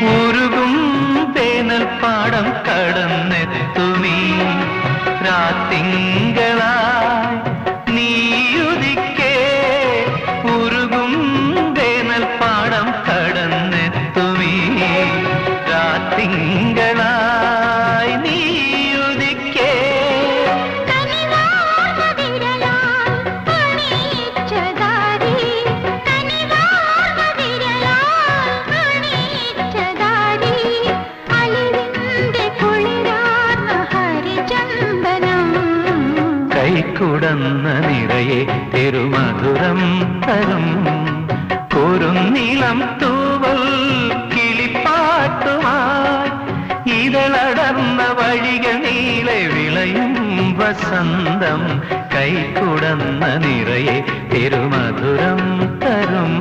ഉരുകും തേനൽ പാടം കടന്നെത്തുമീ രാത്തിങ്കളായി നീയുദിക്കേ. ഉരുകും തേനൽ പാടം കടന്നെത്തുമീ രാത്തിങ്കളായി നീയുദിക്കേ. കൈക്കുടന്ന നിറയെ തിരുമധുരം തരും കുറുനീളം തൂവൽ കിളിപ്പാട്ടുമായി ഇതളടർന്ന വഴികൾ നീളെ വിളയും വസന്തം. കൈക്കുടന്ന നിറയെ തിരുമധുരം തരും.